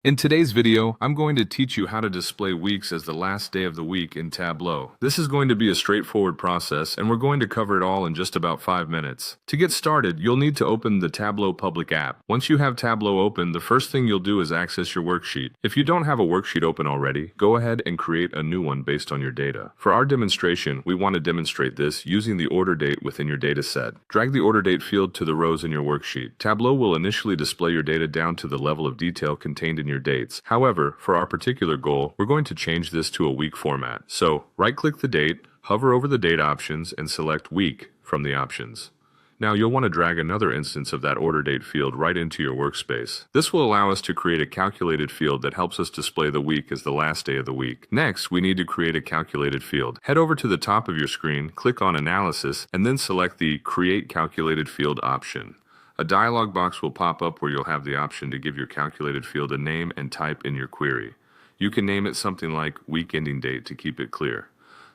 In today's video, I'm going to teach you how to display weeks as the last day of the week in Tableau. This is going to be a straightforward process, and we're going to cover it all in just about 5 minutes. To get started, you'll need to open the Tableau public app. Once you have Tableau open, the first thing you'll do is access your worksheet. If you don't have a worksheet open already, go ahead and create a new one based on your data. For our demonstration, we want to demonstrate this using the order date within your data set. Drag the order date field to the rows in your worksheet. Tableau will initially display your data down to the level of detail contained in your dates. However, for our particular goal, we're going to change this to a week format. So, right-click the date, hover over the date options, and select Week from the options. Now you'll want to drag another instance of that order date field right into your workspace. This will allow us to create a calculated field that helps us display the week as the last day of the week. Next, we need to create a calculated field. Head over to the top of your screen, click on Analysis, and then select the Create Calculated Field option. A dialog box will pop up where you'll have the option to give your calculated field a name and type in your query. You can name it something like Week Ending Date to keep it clear.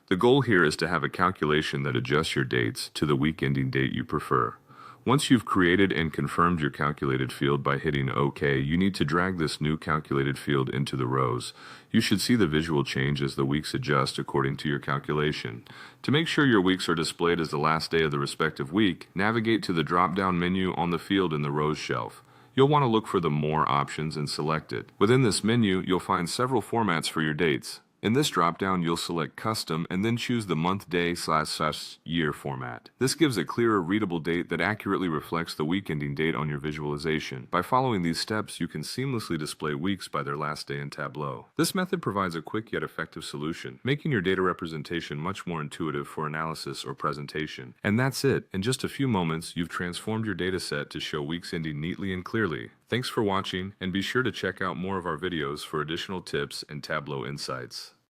The goal here is to have a calculation that adjusts your dates to the week ending date you prefer. Once you've created and confirmed your calculated field by hitting OK, you need to drag this new calculated field into the rows. You should see the visual change as the weeks adjust according to your calculation. To make sure your weeks are displayed as the last day of the respective week, navigate to the drop-down menu on the field in the rows shelf. You'll want to look for the More options and select it. Within this menu, you'll find several formats for your dates. In this drop-down, you'll select Custom and then choose the month, day, / year format. This gives a clearer, readable date that accurately reflects the week ending date on your visualization. By following these steps, you can seamlessly display weeks by their last day in Tableau. This method provides a quick yet effective solution, making your data representation much more intuitive for analysis or presentation. And that's it. In just a few moments, you've transformed your data set to show weeks ending neatly and clearly. Thanks for watching, and be sure to check out more of our videos for additional tips and Tableau insights.